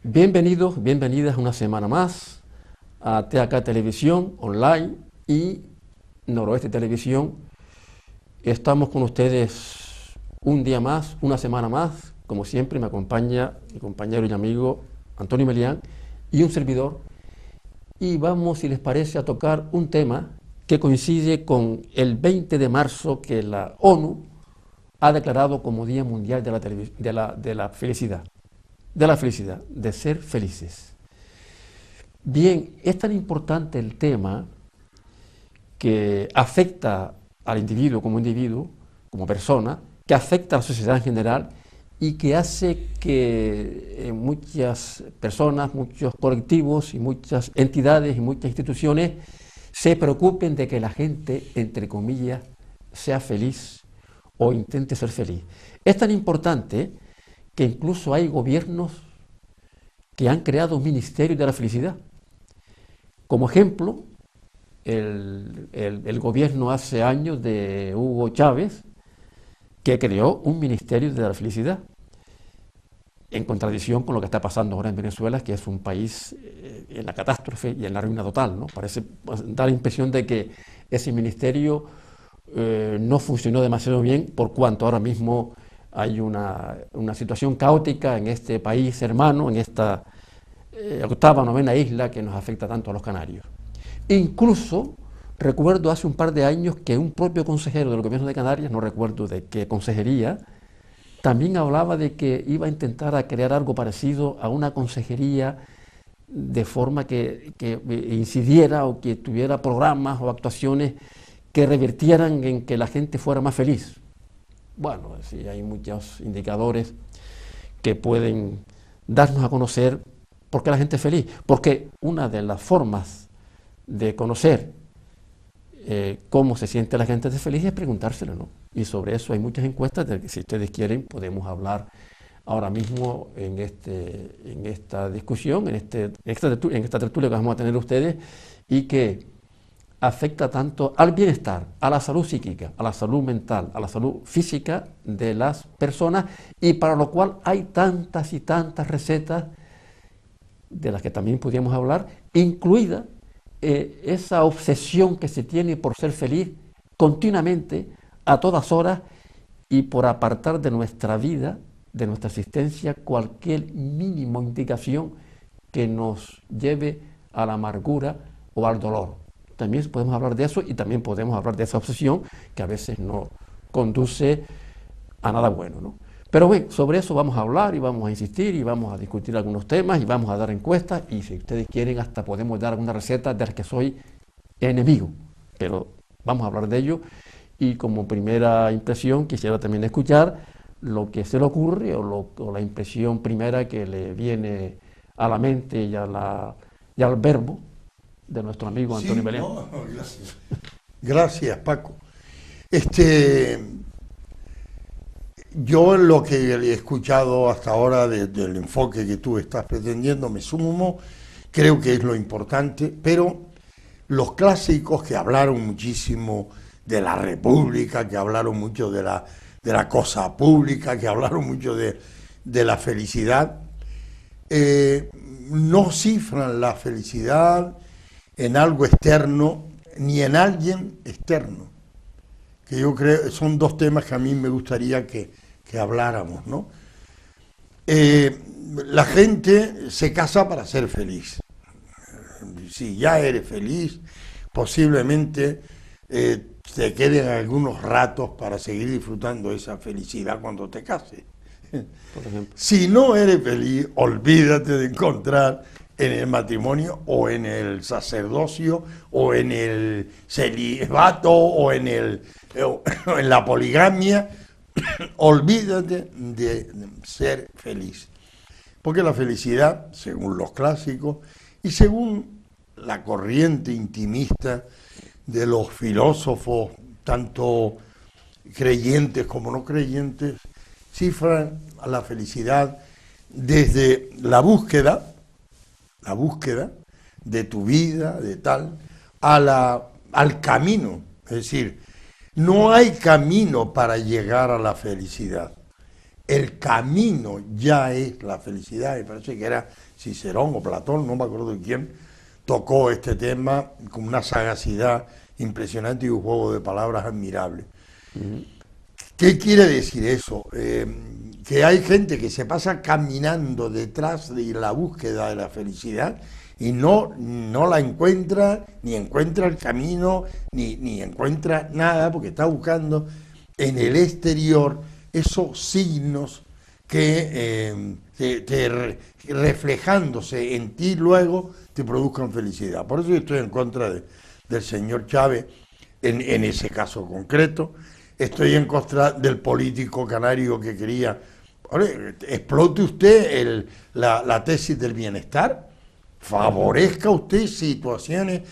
Bienvenidos, bienvenidas una semana más a TAK Televisión Online y Noroeste Televisión. Estamos con ustedes un día más, una semana más. Como siempre me acompaña mi compañero y amigo Antonio Melián y un servidor. Y vamos, si les parece, a tocar un tema que coincide con el 20 de marzo que la ONU ha declarado como Día Mundial de la Felicidad. De la felicidad, de ser felices. Bien, es tan importante el tema que afecta al individuo, como persona, que afecta a la sociedad en general y que hace que muchas personas, muchos colectivos y muchas entidades y muchas instituciones se preocupen de que la gente, entre comillas, sea feliz o intente ser feliz. Es tan importante que incluso hay gobiernos que han creado un ministerio de la felicidad. Como ejemplo, el gobierno hace años de Hugo Chávez, que creó un ministerio de la felicidad, en contradicción con lo que está pasando ahora en Venezuela, que es un país en la catástrofe y en la ruina total, ¿no? Parece dar la impresión de que ese ministerio no funcionó demasiado bien, por cuanto ahora mismo hay una situación caótica en este país hermano, en esta octava, novena isla que nos afecta tanto a los canarios. Incluso recuerdo hace un par de años que un propio consejero del gobierno de Canarias, no recuerdo de qué consejería, también hablaba de que iba a intentar a crear algo parecido a una consejería de forma que incidiera o que tuviera programas o actuaciones que revirtieran en que la gente fuera más feliz. Bueno, sí, hay muchos indicadores que pueden darnos a conocer por qué la gente es feliz. Porque una de las formas de conocer cómo se siente la gente feliz es preguntárselo, ¿no? Y sobre eso hay muchas encuestas de que, si ustedes quieren, podemos hablar ahora mismo en esta discusión, en esta tertulia que vamos a tener ustedes, y que afecta tanto al bienestar, a la salud psíquica, a la salud mental, a la salud física de las personas, y para lo cual hay tantas y tantas recetas de las que también podríamos hablar, incluida esa obsesión que se tiene por ser feliz continuamente, a todas horas, y por apartar de nuestra vida, de nuestra existencia, cualquier mínima indicación que nos lleve a la amargura o al dolor. También podemos hablar de eso y también podemos hablar de esa obsesión que a veces no conduce a nada bueno, ¿no? Pero bueno, sobre eso vamos a hablar y vamos a insistir y vamos a discutir algunos temas y vamos a dar encuestas, y si ustedes quieren hasta podemos dar alguna receta de las que soy enemigo, pero vamos a hablar de ello. Y como primera impresión quisiera también escuchar lo que se le ocurre o la impresión primera que le viene a la mente y al verbo de nuestro amigo Antonio Belén. No, gracias. Gracias, Paco. Yo lo que he escuchado hasta ahora del enfoque que tú estás pretendiendo me sumo, creo que es lo importante, pero los clásicos que hablaron muchísimo de la república, que hablaron mucho de la cosa pública, que hablaron mucho de la felicidad, no cifran la felicidad en algo externo ni en alguien externo, que yo creo son dos temas que a mí me gustaría que habláramos, ¿no? La gente se casa para ser feliz. Si ya eres feliz, posiblemente te queden algunos ratos para seguir disfrutando esa felicidad cuando te cases. Por ejemplo. Si no eres feliz, olvídate de encontrar en el matrimonio o en el sacerdocio o en el celibato o en la poligamia. Olvídate de ser feliz. Porque la felicidad, según los clásicos y según la corriente intimista de los filósofos, tanto creyentes como no creyentes, cifran a la felicidad desde la búsqueda de tu vida, de tal, al camino. Es decir, no hay camino para llegar a la felicidad. el camino ya es la felicidad. Me parece que era Cicerón o Platón, no me acuerdo de quién, tocó este tema con una sagacidad impresionante y un juego de palabras admirable. ¿Qué quiere decir eso? Que hay gente que se pasa caminando detrás de la búsqueda de la felicidad y no la encuentra, ni encuentra el camino, ni encuentra nada, porque está buscando en el exterior esos signos que reflejándose en ti luego te produzcan felicidad. Por eso yo estoy en contra del señor Chávez en ese caso concreto. Estoy en contra del político canario que quería, explote usted la tesis del bienestar, favorezca usted situaciones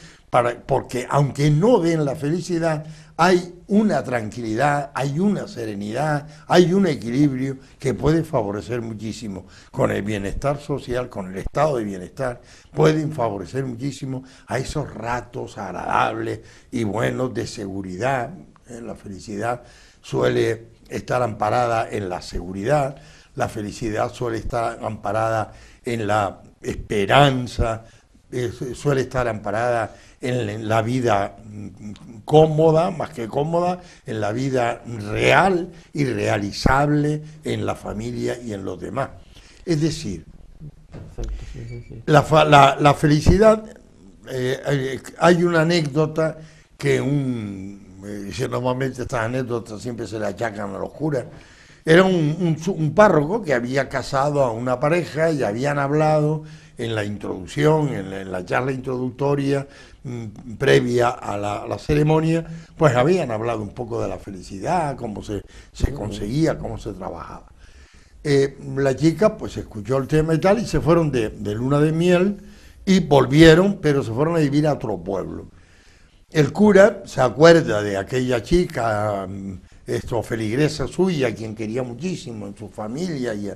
porque aunque no den la felicidad, hay una tranquilidad, hay una serenidad, hay un equilibrio que puede favorecer muchísimo. Con el bienestar social, con el estado de bienestar, pueden favorecer muchísimo a esos ratos agradables y buenos de seguridad. La felicidad suele estar amparada en la seguridad, la felicidad suele estar amparada en la esperanza, suele estar amparada en la vida cómoda, más que cómoda, en la vida real y realizable en la familia y en los demás. Es decir, la felicidad, hay una anécdota que normalmente estas anécdotas siempre se le achacan a los curas. Era un párroco que había casado a una pareja y habían hablado en la introducción, en la charla introductoria previa a la ceremonia, pues habían hablado un poco de la felicidad, cómo se conseguía, cómo se trabajaba. La chica pues escuchó el tema y tal y se fueron de luna de miel y volvieron, pero se fueron a vivir a otro pueblo. El cura se acuerda de aquella chica, feligresa suya, quien quería muchísimo en su familia, y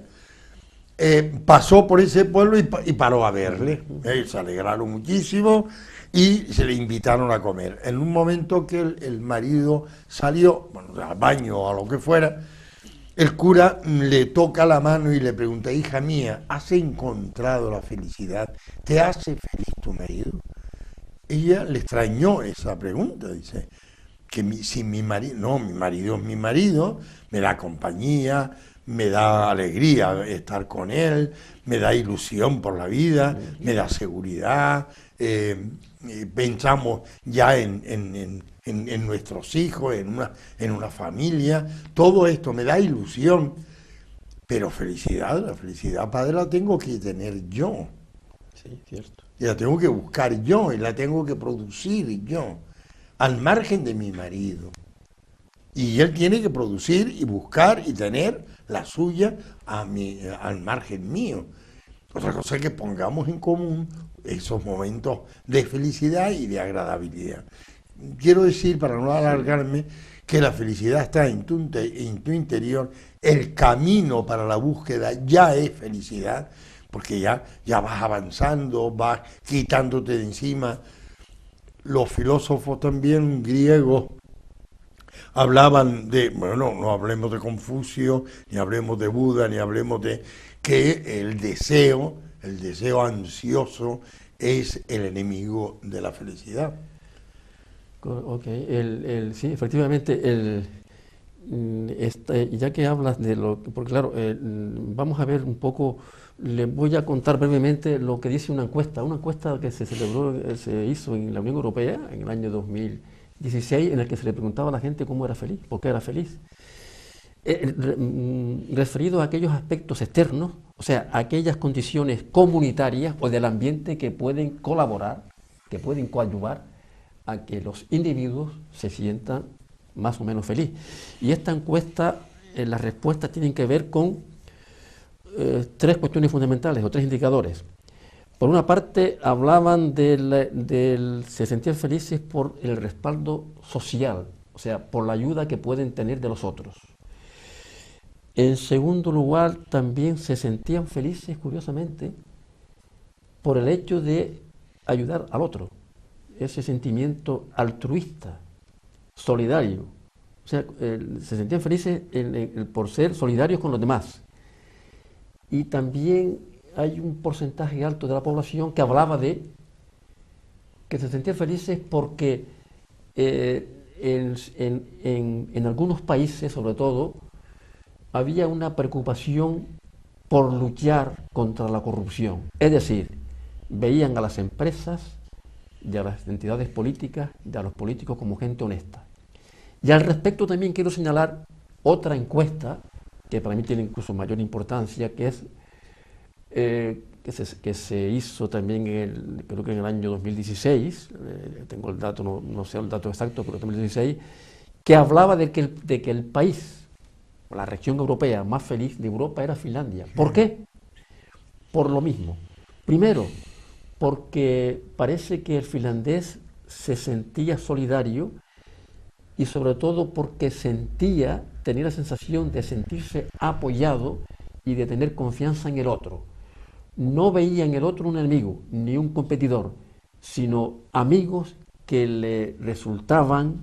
pasó por ese pueblo y paró a verle. Se alegraron muchísimo y se le invitaron a comer. En un momento que el marido salió, al baño o a lo que fuera, el cura le toca la mano y le pregunta: hija mía, ¿has encontrado la felicidad? ¿Te hace feliz tu marido? Ella le extrañó esa pregunta, dice, si mi marido, no, mi marido es mi marido, me da compañía, me da alegría estar con él, me da ilusión por la vida, me da seguridad, pensamos ya en nuestros hijos, en una familia, todo esto me da ilusión, pero la felicidad, padre, la tengo que tener yo. Sí, cierto. Y la tengo que buscar yo, y la tengo que producir yo, al margen de mi marido. Y él tiene que producir y buscar y tener la suya al margen mío. Otra cosa es que pongamos en común esos momentos de felicidad y de agradabilidad. Quiero decir, para no alargarme, que la felicidad está en tu interior, el camino para la búsqueda ya es felicidad, porque ya vas avanzando, vas quitándote de encima. Los filósofos también griegos hablaban no hablemos de Confucio, ni hablemos de Buda, ni hablemos de que el deseo ansioso es el enemigo de la felicidad. Ok, sí, efectivamente, ya que hablas de porque claro, vamos a ver un poco, les voy a contar brevemente lo que dice una encuesta que se hizo en la Unión Europea en el año 2016, en el que se le preguntaba a la gente cómo era feliz, por qué era feliz. Referido a aquellos aspectos externos, o sea, aquellas condiciones comunitarias o del ambiente que pueden colaborar, que pueden coadyuvar a que los individuos se sientan más o menos feliz. Y esta encuesta, las respuestas tienen que ver con tres cuestiones fundamentales o tres indicadores. Por una parte, hablaban se sentían felices por el respaldo social, o sea, por la ayuda que pueden tener de los otros. En segundo lugar, también se sentían felices, curiosamente, por el hecho de ayudar al otro, ese sentimiento altruista, solidario, O sea, se sentían felices por ser solidarios con los demás. Y también hay un porcentaje alto de la población que hablaba de que se sentían felices porque en algunos países, sobre todo, había una preocupación por luchar contra la corrupción. Es decir, veían a las empresas y a las entidades políticas y a los políticos como gente honesta. Y al respecto también quiero señalar otra encuesta que para mí tiene incluso mayor importancia, que es que se hizo también creo que en el año 2016, tengo el dato, no sé el dato exacto, pero 2016, que hablaba de que el país, la región europea más feliz de Europa era Finlandia. ¿Por qué? Por lo mismo. Primero, porque parece que el finlandés se sentía solidario y sobre todo porque tenía la sensación de sentirse apoyado y de tener confianza en el otro. No veía en el otro un enemigo ni un competidor, sino amigos que le resultaban,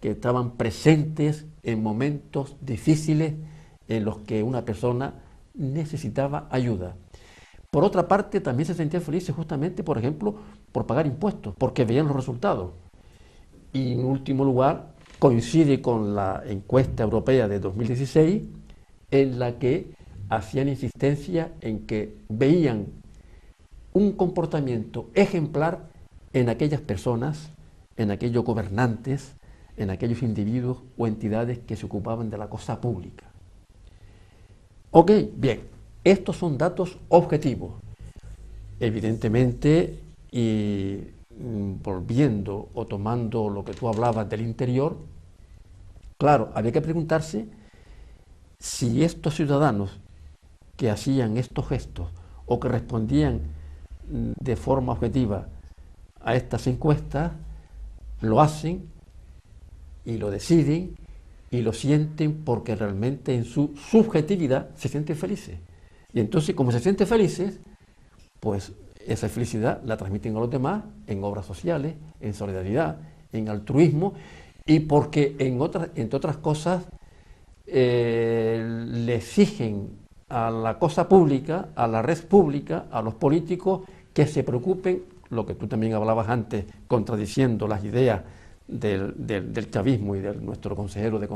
que estaban presentes en momentos difíciles en los que una persona necesitaba ayuda. Por otra parte, también se sentían felices justamente, por ejemplo, por pagar impuestos, porque veían los resultados. Y en último lugar, coincide con la encuesta europea de 2016, en la que hacían insistencia en que veían un comportamiento ejemplar en aquellas personas, en aquellos gobernantes, en aquellos individuos o entidades que se ocupaban de la cosa pública. Ok, bien, estos son datos objetivos. Evidentemente, y volviendo o tomando lo que tú hablabas del interior, claro, había que preguntarse si estos ciudadanos que hacían estos gestos o que respondían de forma objetiva a estas encuestas, lo hacen y lo deciden y lo sienten porque realmente en su subjetividad se sienten felices. Y entonces, como se sienten felices, pues esa felicidad la transmiten a los demás en obras sociales, en solidaridad, en altruismo, y porque entre otras cosas le exigen a la cosa pública, a la red pública, a los políticos, que se preocupen, lo que tú también hablabas antes, contradiciendo las ideas del chavismo y de nuestro consejero de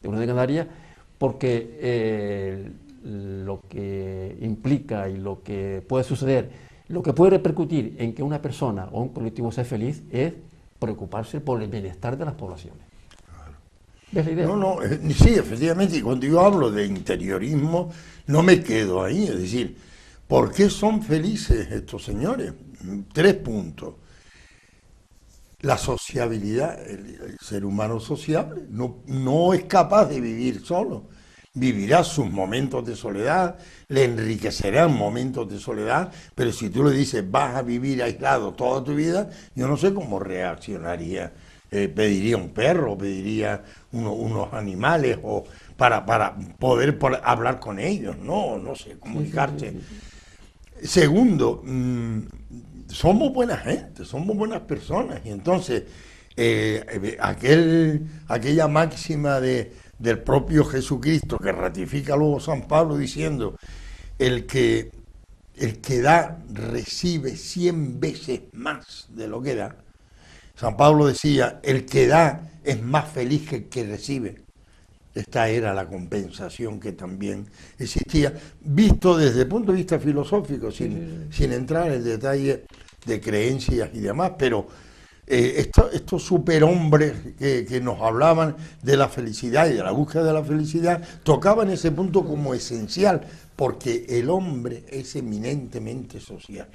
Unión de Canarias, porque lo que implica y lo que puede suceder, lo que puede repercutir en que una persona o un colectivo sea feliz es preocuparse por el bienestar de las poblaciones. ¿Ves la idea? No, sí, efectivamente, y cuando yo hablo de interiorismo, no me quedo ahí, es decir, ¿por qué son felices estos señores? 3 puntos. La sociabilidad, el ser humano sociable, no es capaz de vivir solo. Vivirá sus momentos de soledad, le enriquecerán momentos de soledad, pero si tú le dices vas a vivir aislado toda tu vida, yo no sé cómo reaccionaría. Pediría un perro, pediría unos animales o para poder hablar con ellos, no sé, comunicarse. Segundo, somos buena gente, somos buenas personas y entonces aquella máxima del propio Jesucristo que ratifica luego San Pablo diciendo el que da recibe 100 veces más de lo que da. San Pablo decía, el que da es más feliz que el que recibe. Esta era la compensación que también existía, visto desde el punto de vista filosófico, sin entrar en detalle de creencias y demás, pero estos superhombres que nos hablaban de la felicidad y de la búsqueda de la felicidad, tocaban ese punto como esencial, porque el hombre es eminentemente social.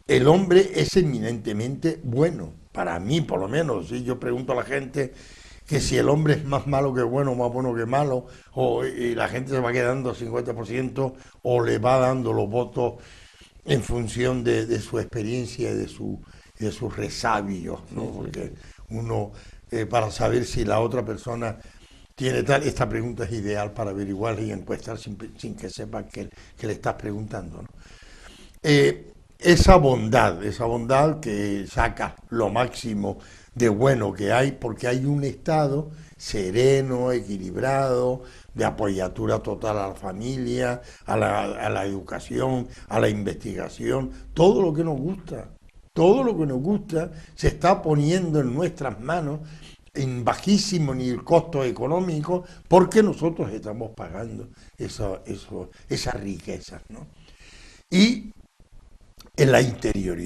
El hombre es eminentemente bueno, para mí por lo menos. Si yo pregunto a la gente que si el hombre es más malo que bueno, más bueno que malo, y la gente se va quedando al 50% o le va dando los votos en función de su experiencia y de sus resabios, ¿no? Porque uno, para saber si la otra persona tiene tal, esta pregunta es ideal para averiguar y encuestar sin que sepa que le estás preguntando, ¿no? Esa bondad que saca lo máximo de bueno que hay, porque hay un Estado sereno, equilibrado, de apoyatura total a la familia, a la educación, a la investigación, todo lo que nos gusta. Todo lo que nos gusta se está poniendo en nuestras manos en bajísimo nivel costo económico porque nosotros estamos pagando esas riquezas, ¿no? Y en la interior.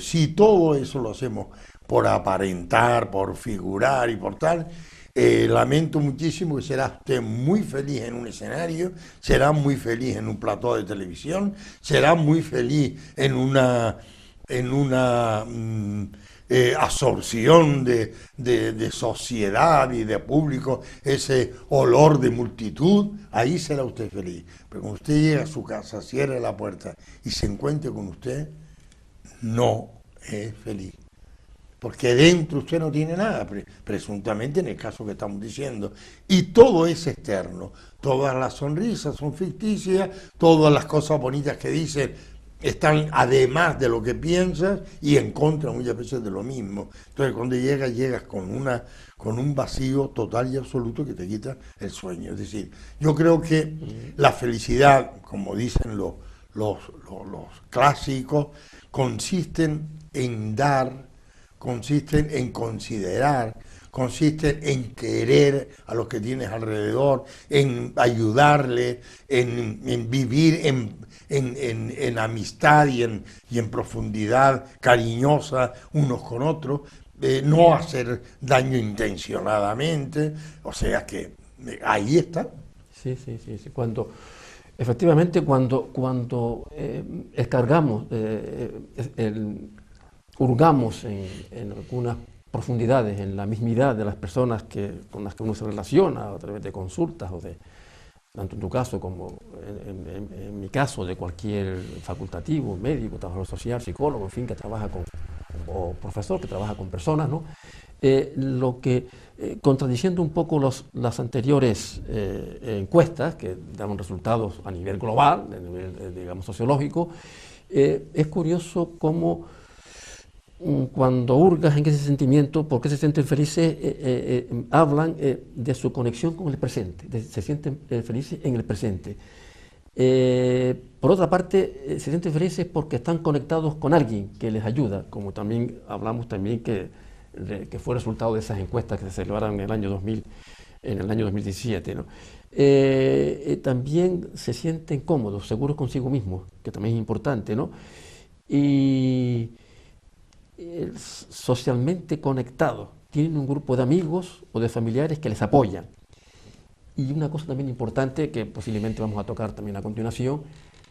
Si todo eso lo hacemos por aparentar, por figurar y por tal, lamento muchísimo que será usted muy feliz en un escenario, será muy feliz en un plató de televisión, será muy feliz en una absorción de sociedad y de público, ese olor de multitud, ahí será usted feliz. Pero cuando usted llega a su casa, cierre la puerta y se encuentre con usted, no es feliz. Porque dentro usted no tiene nada, presuntamente en el caso que estamos diciendo. Y todo es externo. Todas las sonrisas son ficticias, todas las cosas bonitas que dicen están además de lo que piensas y en contra muchas veces de lo mismo. Entonces cuando llegas con un vacío total y absoluto que te quita el sueño. Es decir, yo creo que la felicidad, como dicen los clásicos, consisten en dar, consisten en considerar, consisten en querer a los que tienes alrededor, en ayudarle, en vivir en amistad y en profundidad cariñosa unos con otros, no hacer daño intencionadamente, o sea que ahí está. Sí, sí, sí, sí. Efectivamente, cuando escargamos, hurgamos en algunas profundidades, en la mismidad de las personas con las que uno se relaciona a través de consultas o de, tanto en tu caso como en mi caso, de cualquier facultativo, médico, trabajador social, psicólogo, en fin, que trabaja o profesor que trabaja con personas, ¿no? Contradiciendo un poco las anteriores encuestas que daban resultados a nivel global, a nivel, digamos, sociológico, es curioso cómo cuando hurgas en ese sentimiento, por qué se sienten felices, hablan de su conexión con el presente, se sienten felices en el presente. Por otra parte, se sienten felices porque están conectados con alguien que les ayuda, como también hablamos también que fue resultado de esas encuestas que se celebraron en el año 2017, ¿no? También se sienten cómodos, seguros consigo mismos, que también es importante, ¿no? Y socialmente conectados, tienen un grupo de amigos o de familiares que les apoyan. Y una cosa también importante que posiblemente vamos a tocar también a continuación,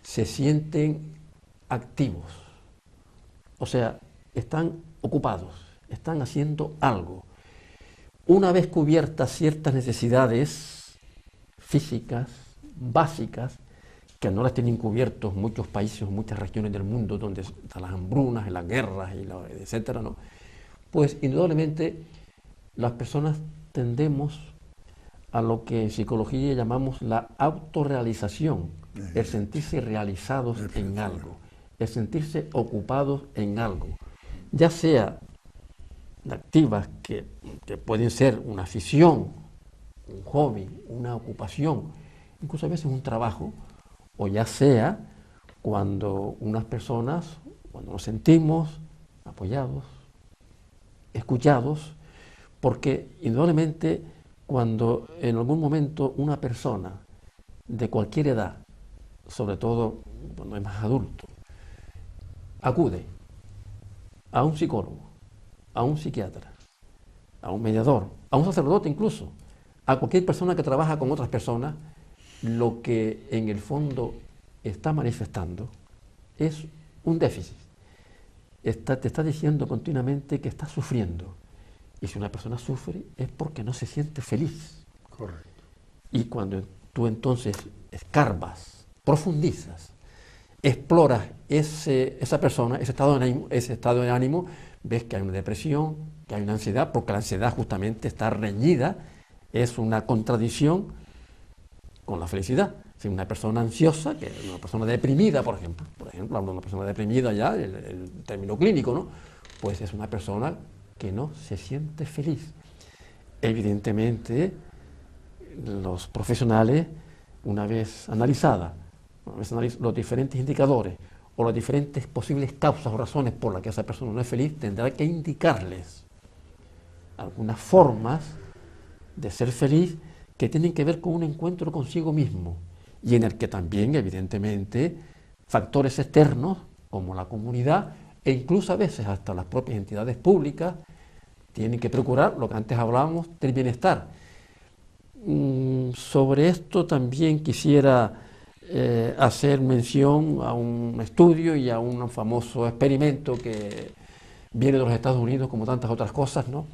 se sienten activos, o sea, están ocupados, están haciendo algo. Una vez cubiertas ciertas necesidades físicas, básicas, que no las tienen cubiertos muchos países, muchas regiones del mundo donde están las hambrunas, las guerras, etcétera, ¿no? Pues indudablemente las personas tendemos a lo que en psicología llamamos la autorrealización, el sentirse realizados en algo, el sentirse ocupados en algo, ya sea activas que pueden ser una afición, un hobby, una ocupación, incluso a veces un trabajo, o ya sea cuando nos sentimos apoyados, escuchados, porque indudablemente cuando en algún momento una persona de cualquier edad, sobre todo cuando es más adulto, acude a un psicólogo, a un psiquiatra, a un mediador, a un sacerdote incluso, a cualquier persona que trabaja con otras personas, lo que en el fondo está manifestando es un déficit. Te está diciendo continuamente que está sufriendo. Y si una persona sufre es porque no se siente feliz. Correcto. Y cuando tú entonces escarbas, profundizas, exploras esa persona, ese estado de ánimo, ves que hay una depresión, que hay una ansiedad, porque la ansiedad justamente está reñida, es una contradicción con la felicidad. Si una persona ansiosa, que es una persona deprimida, por ejemplo, hablo de una persona deprimida ya, el término clínico, ¿no? Pues es una persona que no se siente feliz. Evidentemente, los profesionales, una vez analizadas, los diferentes indicadores o las diferentes posibles causas o razones por las que esa persona no es feliz, tendrá que indicarles algunas formas de ser feliz que tienen que ver con un encuentro consigo mismo y en el que también, evidentemente, factores externos como la comunidad e incluso a veces hasta las propias entidades públicas tienen que procurar lo que antes hablábamos del bienestar. Sobre esto también quisiera hacer mención a un estudio y a un famoso experimento que viene de los Estados Unidos como tantas otras cosas, ¿no?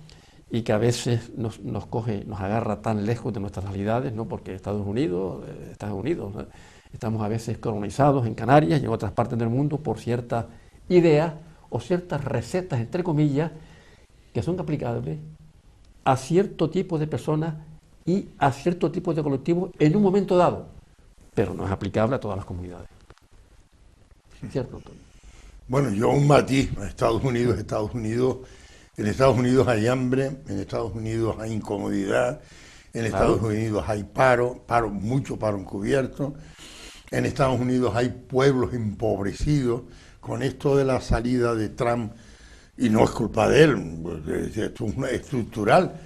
Y que a veces nos agarra tan lejos de nuestras realidades, ¿no? Porque Estados Unidos, ¿no? Estamos a veces colonizados en Canarias y en otras partes del mundo por ciertas ideas o ciertas recetas, entre comillas, que son aplicables a cierto tipo de personas y a cierto tipo de colectivos en un momento dado, pero no es aplicable a todas las comunidades. ¿Cierto, Antonio? Bueno, yo un matiz, en Estados Unidos hay hambre, en Estados Unidos hay incomodidad, en Estados Unidos hay mucho paro encubierto, en Estados Unidos hay pueblos empobrecidos. Con esto de la salida de Trump, y no es culpa de él, esto es estructural,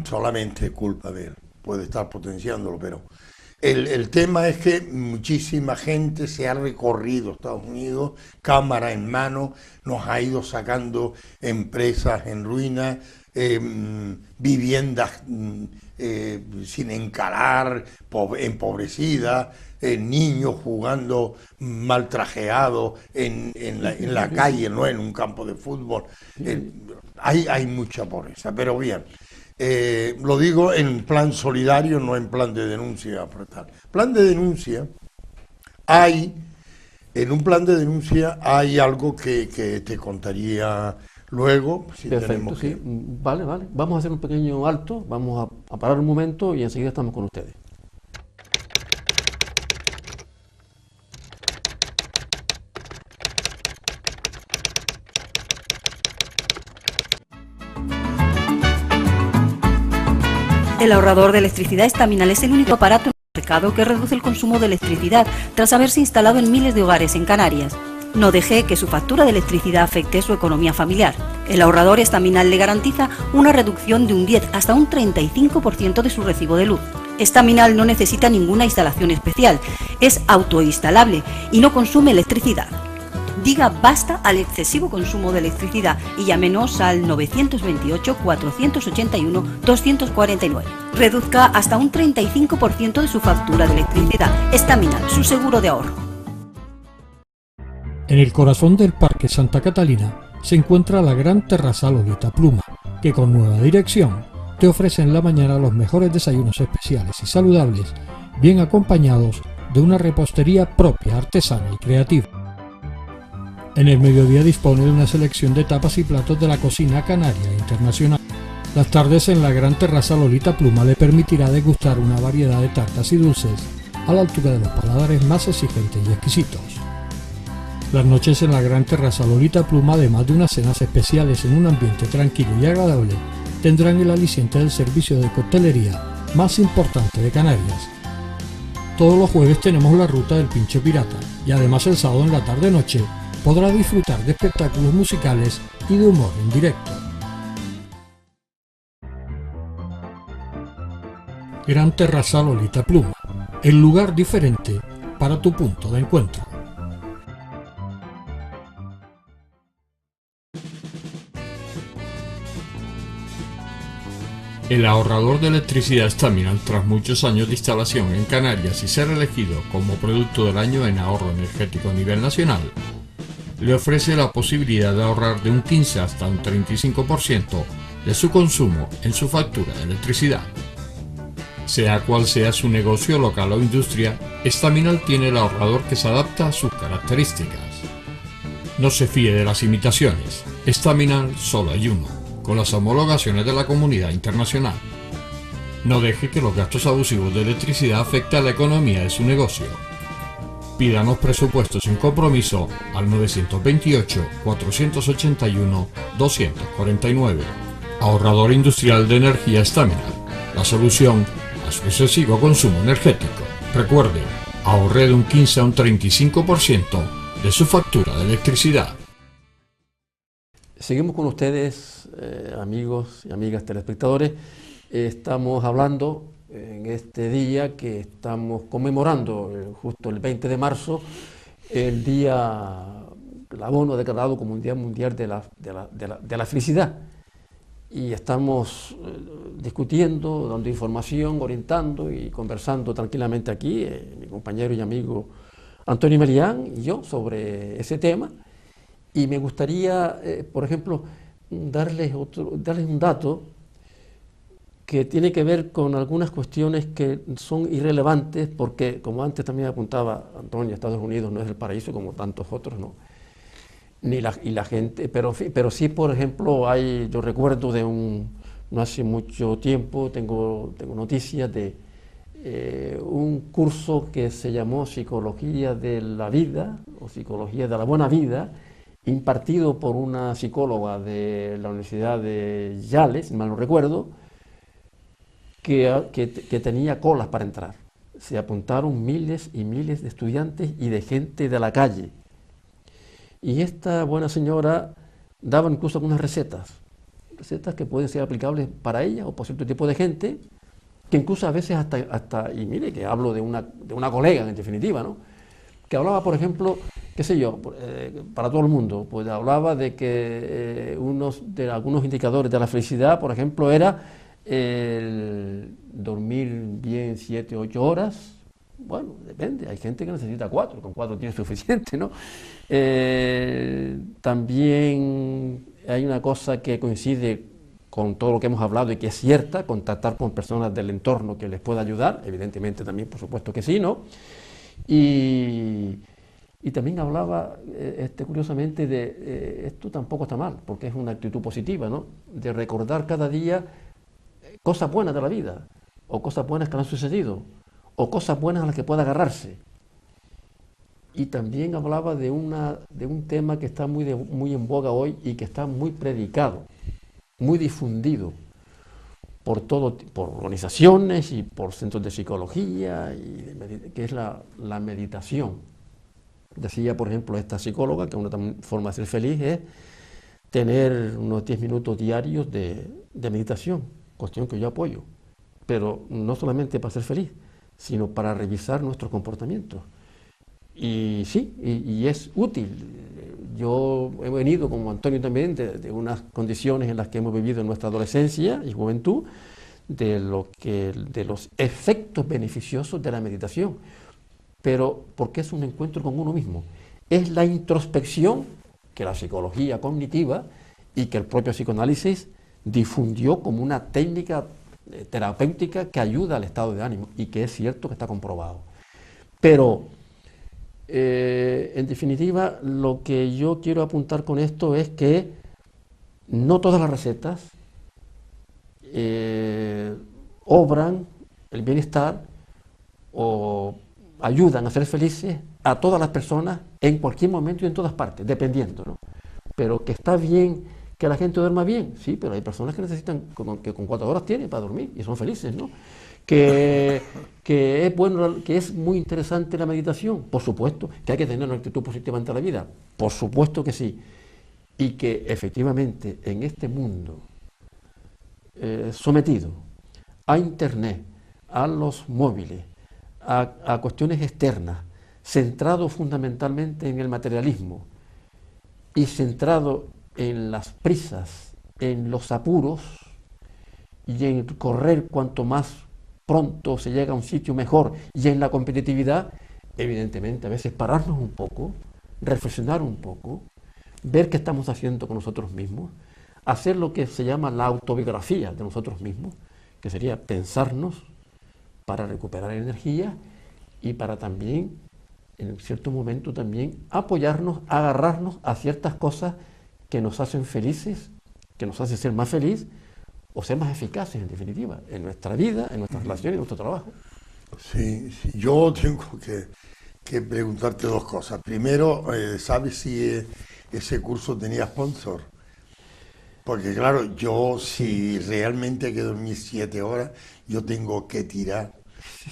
solamente es culpa de él, puede estar potenciándolo, pero el tema es que muchísima gente se ha recorrido Estados Unidos, cámara en mano, nos ha ido sacando empresas en ruinas, viviendas sin encarar, empobrecidas, niños jugando mal trajeados en la calle, no en un campo de fútbol. Hay mucha pobreza, pero bien. Lo digo en plan solidario, no en plan de denuncia. Plan de denuncia, en un plan de denuncia hay algo que te contaría luego. Si perfecto, sí. Vale. Vamos a hacer un pequeño alto, vamos a parar un momento y enseguida estamos con ustedes. El ahorrador de electricidad Estaminal es el único aparato en el mercado que reduce el consumo de electricidad tras haberse instalado en miles de hogares en Canarias. No deje que su factura de electricidad afecte su economía familiar. El ahorrador Estaminal le garantiza una reducción de un 10 hasta un 35% de su recibo de luz. Estaminal no necesita ninguna instalación especial, es autoinstalable y no consume electricidad. Diga basta al excesivo consumo de electricidad y llámenos al 928-481-249. Reduzca hasta un 35% de su factura de electricidad. Estaminal, su seguro de ahorro. En el corazón del Parque Santa Catalina se encuentra la gran terraza Lolita Pluma, que con nueva dirección te ofrece en la mañana los mejores desayunos especiales y saludables, bien acompañados de una repostería propia, artesana y creativa. En el mediodía dispone de una selección de tapas y platos de la cocina canaria e internacional. Las tardes en la gran terraza Lolita Pluma le permitirá degustar una variedad de tartas y dulces a la altura de los paladares más exigentes y exquisitos. Las noches en la gran terraza Lolita Pluma, además de unas cenas especiales en un ambiente tranquilo y agradable, tendrán el aliciente del servicio de coctelería más importante de Canarias. Todos los jueves tenemos la ruta del Pincho Pirata y además el sábado en la tarde-noche podrá disfrutar de espectáculos musicales y de humor en directo. Gran Terraza Lolita Pluma, el lugar diferente para tu punto de encuentro. El ahorrador de electricidad Estaminal, tras muchos años de instalación en Canarias y ser elegido como producto del año en ahorro energético a nivel nacional, le ofrece la posibilidad de ahorrar de un 15 hasta un 35% de su consumo en su factura de electricidad. Sea cual sea su negocio local o industria, Estaminal tiene el ahorrador que se adapta a sus características. No se fíe de las imitaciones, Estaminal solo hay uno, con las homologaciones de la comunidad internacional. No deje que los gastos abusivos de electricidad afecten a la economía de su negocio. Pídanos presupuestos sin compromiso al 928-481-249. Ahorrador industrial de energía Staminal, la solución a su excesivo consumo energético. Recuerde, ahorre de un 15 a un 35% de su factura de electricidad. Seguimos con ustedes, amigos y amigas telespectadores. Estamos hablando en este día que estamos conmemorando, justo el 20 de marzo, el día, el abono declarado como un Día Mundial de la Felicidad. Y estamos discutiendo, dando información, orientando y conversando tranquilamente aquí, mi compañero y amigo Antonio Melián y yo, sobre ese tema. Y me gustaría, por ejemplo, darles un dato que tiene que ver con algunas cuestiones que son irrelevantes, porque, como antes también apuntaba Antonio, Estados Unidos no es el paraíso como tantos otros, ¿no? Y la gente, pero sí, por ejemplo, yo recuerdo no hace mucho tiempo, tengo noticias de un curso que se llamó Psicología de la Vida, o Psicología de la Buena Vida, impartido por una psicóloga de la Universidad de Yale, si mal no recuerdo, que tenía colas para entrar. Se apuntaron miles y miles de estudiantes y de gente de la calle. Y esta buena señora daba incluso algunas recetas que pueden ser aplicables para ella o para cierto tipo de gente, que incluso a veces y mire que hablo de una colega en definitiva, ¿no? Que hablaba, por ejemplo, qué sé yo, para todo el mundo, pues hablaba de que algunos indicadores de la felicidad, por ejemplo, era el dormir bien 7 o 8 horas. Bueno, depende, hay gente que necesita 4, con 4 tiene suficiente, ¿no? También hay una cosa que coincide con todo lo que hemos hablado y que es cierta: contactar con personas del entorno que les pueda ayudar, evidentemente también, por supuesto que sí, ¿no? Y también hablaba, curiosamente, de esto tampoco está mal, porque es una actitud positiva, ¿no? De recordar cada día cosas buenas de la vida, o cosas buenas que le han sucedido, o cosas buenas a las que pueda agarrarse. Y también hablaba de un tema que está muy en boga hoy y que está muy predicado, muy difundido por organizaciones y por centros de psicología, que es la meditación. Decía, por ejemplo, esta psicóloga que una forma de ser feliz es tener unos 10 minutos diarios de meditación, cuestión que yo apoyo, pero no solamente para ser feliz, sino para revisar nuestros comportamientos. Y sí, y es útil. Yo he venido, como Antonio también, de unas condiciones en las que hemos vivido en nuestra adolescencia y juventud, de los efectos beneficiosos de la meditación. Pero porque es un encuentro con uno mismo. Es la introspección que la psicología cognitiva y que el propio psicoanálisis difundió como una técnica terapéutica que ayuda al estado de ánimo, y que es cierto que está comprobado. Pero, en definitiva, lo que yo quiero apuntar con esto es que no todas las recetas obran el bienestar o ayudan a ser felices a todas las personas en cualquier momento y en todas partes, dependiendo, ¿no? Pero que está bien que la gente duerma bien, sí, pero hay personas que necesitan, que con 4 horas tienen para dormir y son felices, ¿no? Que es bueno, que es muy interesante la meditación, por supuesto, que hay que tener una actitud positiva ante la vida, por supuesto que sí, y que efectivamente en este mundo sometido a Internet, a los móviles, a cuestiones externas, centrado fundamentalmente en el materialismo y centrado en las prisas, en los apuros y en correr cuanto más pronto se llega a un sitio mejor, y en la competitividad, evidentemente a veces pararnos un poco, reflexionar un poco, ver qué estamos haciendo con nosotros mismos, hacer lo que se llama la autobiografía de nosotros mismos, que sería pensarnos para recuperar energía y para también, en cierto momento también, apoyarnos, agarrarnos a ciertas cosas que nos hacen felices, que nos hacen ser más felices o ser más eficaces, en definitiva, en nuestra vida, en nuestras relaciones, en nuestro trabajo. Sí, yo tengo que preguntarte dos cosas. Primero, ¿sabes si ese curso tenía sponsor? Porque claro, yo si realmente hay que dormir 7 horas, yo tengo que tirar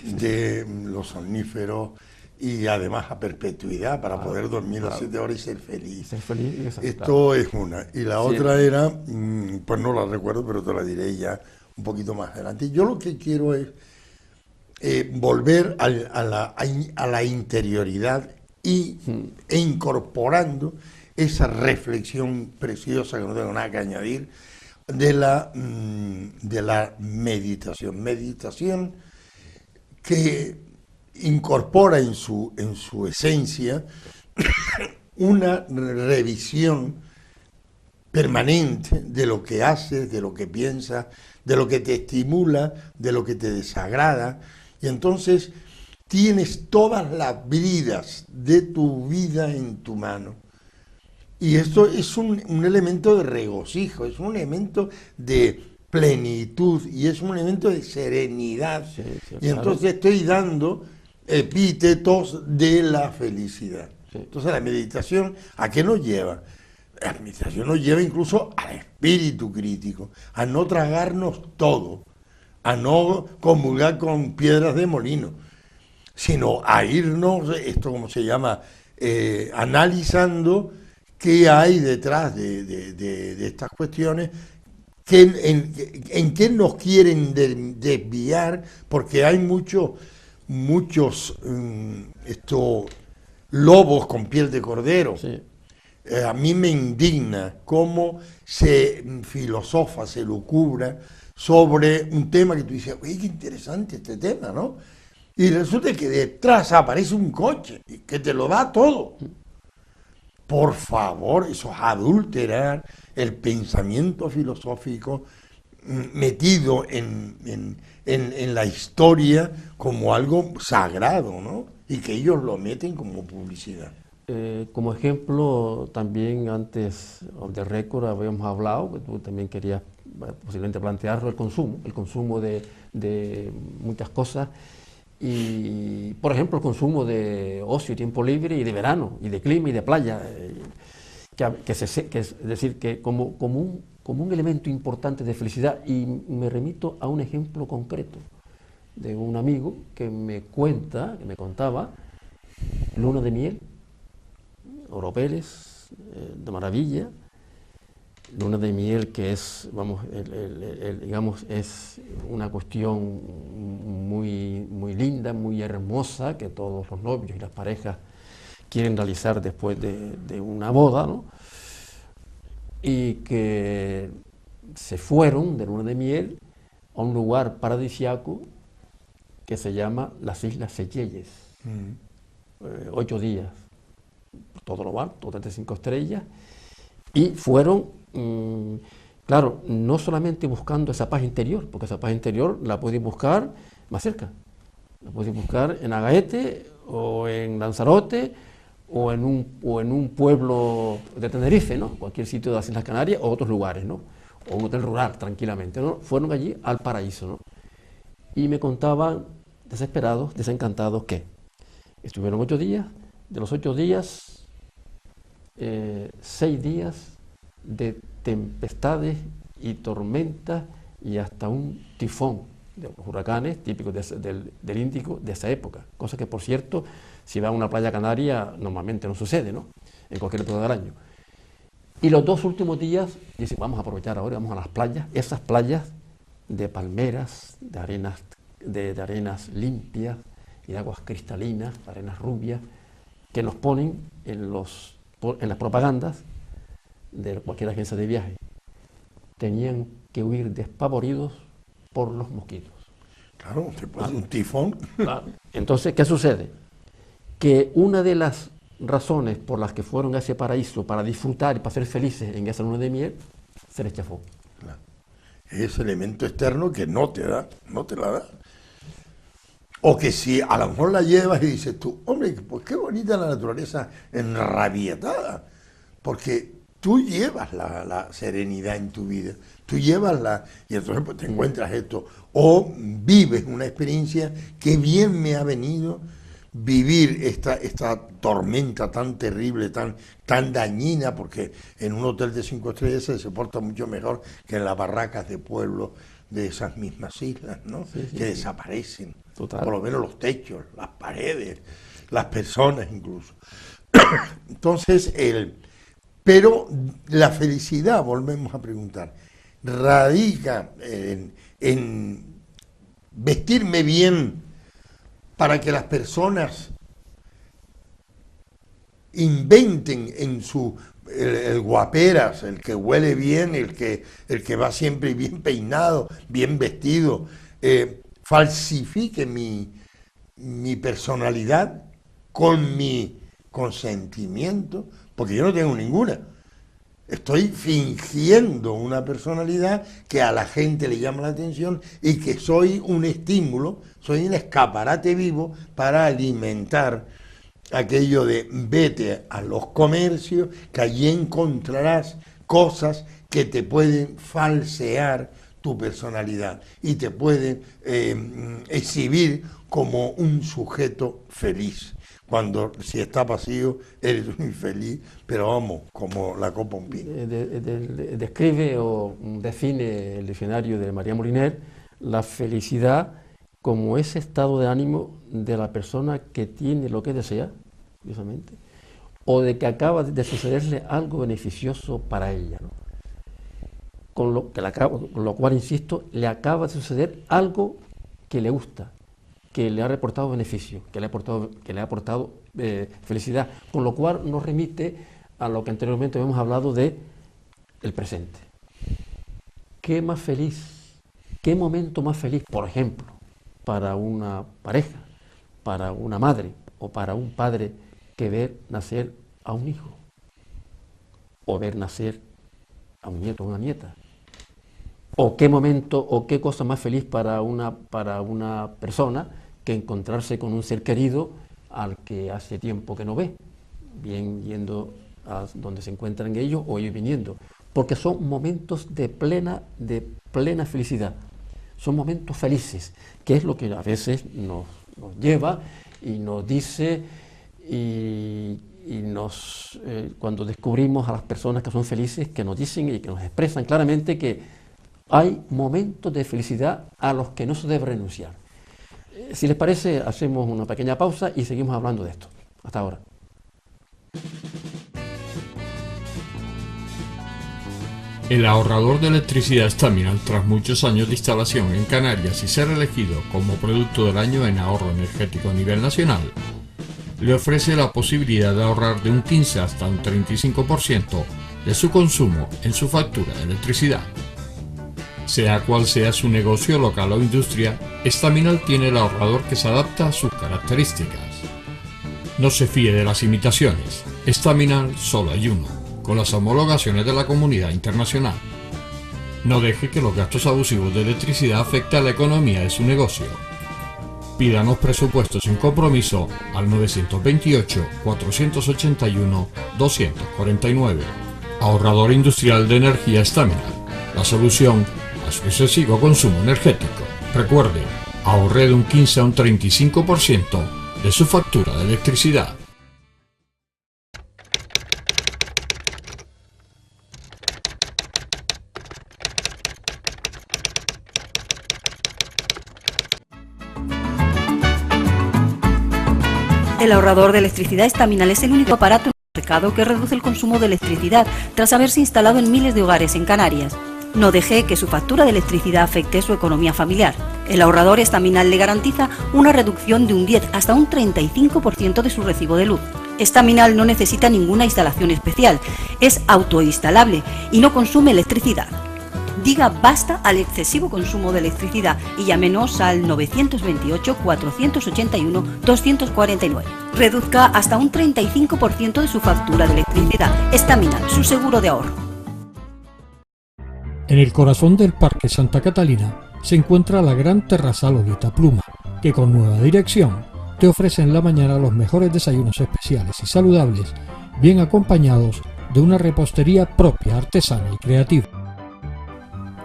de los somníferos y además a perpetuidad para poder dormir las 7 horas y ser feliz. Ser feliz, exacto, Esto es una. Y la Sí. otra era, pues no la recuerdo, pero te la diré ya un poquito más adelante. Yo lo que quiero es volver a la interioridad e incorporando esa reflexión preciosa, que no tengo nada que añadir, de la meditación. Meditación que incorpora en su esencia una revisión permanente de lo que haces, de lo que piensas, de lo que te estimula, de lo que te desagrada, y entonces tienes todas las bridas de tu vida en tu mano. Y esto es un elemento de regocijo, es un elemento de plenitud y es un elemento de serenidad. Sí, sí, Y claro. entonces estoy dando epítetos de la felicidad. Sí. Entonces la meditación, ¿a qué nos lleva? La meditación nos lleva incluso al espíritu crítico, a no tragarnos todo, a no comulgar con piedras de molino, sino a irnos, esto como se llama, analizando qué hay detrás de estas cuestiones, en qué nos quieren desviar, porque hay muchos lobos con piel de cordero. Sí. A mí me indigna cómo se filosofa, se lucubra sobre un tema que tú dices, oye, qué interesante este tema, ¿no? Y resulta que detrás aparece un coche que te lo da todo. Por favor, eso es adulterar el pensamiento filosófico metido en la historia como algo sagrado, ¿no? Y que ellos lo meten como publicidad. Como ejemplo, también antes de récord habíamos hablado, que tú también querías posiblemente plantearlo, el consumo de muchas cosas. Y, por ejemplo, el consumo de ocio y tiempo libre y de verano, y de clima y de playa, es decir, que como un elemento importante de felicidad. Y me remito a un ejemplo concreto de un amigo que me contaba, luna de miel, oropeles, de maravilla, luna de miel que es, vamos, digamos, es una cuestión muy, muy linda, muy hermosa, que todos los novios y las parejas quieren realizar después de una boda, ¿no? Y que se fueron de luna de miel a un lugar paradisiaco que se llama las Islas Seychelles. 8 días, todo lo alto, 35 estrellas, y fueron, claro, no solamente buscando esa paz interior, porque esa paz interior la puedes buscar más cerca, la puedes buscar en Agaete o en Lanzarote o en un pueblo de Tenerife, ¿no? Cualquier sitio de las Islas Canarias o otros lugares, ¿no? O un hotel rural, tranquilamente, ¿no? Fueron allí al paraíso, ¿no? Y me contaban, desesperados, desencantados, que estuvieron 8 días, de los 8 días, 6 días de tempestades y tormentas y hasta un tifón de los huracanes típicos del Índico de esa época, cosa que, por cierto, si va a una playa canaria normalmente no sucede, ¿no? En cualquier época del año. Y los 2 últimos días, dicen, vamos a aprovechar ahora, vamos a las playas, esas playas de palmeras, de arenas limpias y de aguas cristalinas, arenas rubias, que nos ponen en las propagandas de cualquier agencia de viaje. Tenían que huir despavoridos por los mosquitos. Claro, te puede un tifón. Claro. Entonces, ¿qué sucede? Que una de las razones por las que fueron a ese paraíso para disfrutar y para ser felices en esa luna de miel, se les chafó. Claro. Ese elemento externo que no te la da. O que si a lo mejor la llevas y dices tú, hombre, pues qué bonita la naturaleza enrabietada, porque tú llevas la serenidad en tu vida, tú llevas y entonces pues, te encuentras esto, o vives una experiencia que bien me ha venido vivir esta tormenta tan terrible, tan dañina, porque en un hotel de 5 estrellas se porta mucho mejor que en las barracas de pueblo de esas mismas islas, ¿no? Sí, que desaparecen. Total. Por lo menos los techos, las paredes, las personas incluso. Entonces, pero la felicidad, volvemos a preguntar, radica en vestirme bien para que las personas inventen en el guaperas, el que huele bien, el que va siempre bien peinado, bien vestido, falsifique mi personalidad con mi consentimiento, porque yo no tengo ninguna. Estoy fingiendo una personalidad que a la gente le llama la atención y que soy un estímulo, soy un escaparate vivo para alimentar aquello de vete a los comercios, que allí encontrarás cosas que te pueden falsear tu personalidad y te pueden exhibir como un sujeto feliz. Cuando si está vacío eres un infeliz, pero vamos, como la copa un pino. Describe o define el diccionario de María Moliner la felicidad como ese estado de ánimo de la persona que tiene lo que desea, precisamente, o de que acaba de sucederle algo beneficioso para ella, ¿no? Con lo cual, insisto, le acaba de suceder algo que le gusta, que le ha reportado beneficio, que le ha aportado felicidad, con lo cual nos remite a lo que anteriormente hemos hablado de el presente. ¿Qué más feliz, qué momento más feliz, por ejemplo, para una pareja, para una madre o para un padre que ver nacer a un hijo o ver nacer a un nieto o una nieta? ¿O qué momento o qué cosa más feliz para una persona que encontrarse con un ser querido al que hace tiempo que no ve, bien yendo a donde se encuentran ellos o ellos viniendo? Porque son momentos de plena felicidad, son momentos felices, que es lo que a veces nos lleva y nos dice cuando descubrimos a las personas que son felices, que nos dicen y que nos expresan claramente que hay momentos de felicidad a los que no se debe renunciar. Si les parece, hacemos una pequeña pausa y seguimos hablando de esto. Hasta ahora. El ahorrador de electricidad Staminal, tras muchos años de instalación en Canarias y ser elegido como producto del año en ahorro energético a nivel nacional, le ofrece la posibilidad de ahorrar de un 15 hasta un 35% de su consumo en su factura de electricidad. Sea cual sea su negocio local o industria, Staminal tiene el ahorrador que se adapta a sus características. No se fíe de las imitaciones, Staminal solo hay uno, con las homologaciones de la comunidad internacional. No deje que los gastos abusivos de electricidad afecten a la economía de su negocio. Pídanos presupuestos sin compromiso al 928-481-249. Ahorrador industrial de energía Staminal, la solución a su excesivo consumo energético. Recuerde, ahorre de un 15 a un 35% de su factura de electricidad. El ahorrador de electricidad Staminal es el único aparato en el mercado que reduce el consumo de electricidad tras haberse instalado en miles de hogares en Canarias. No deje que su factura de electricidad afecte su economía familiar. El ahorrador Staminal le garantiza una reducción de un 10 hasta un 35% de su recibo de luz. Staminal no necesita ninguna instalación especial, es autoinstalable y no consume electricidad. Diga basta al excesivo consumo de electricidad y llámenos al 928-481-249. Reduzca hasta un 35% de su factura de electricidad. Staminal, su seguro de ahorro. En el corazón del Parque Santa Catalina se encuentra la gran terrazal Ogueta Pluma, que con nueva dirección te ofrece en la mañana los mejores desayunos especiales y saludables, bien acompañados de una repostería propia, artesana y creativa.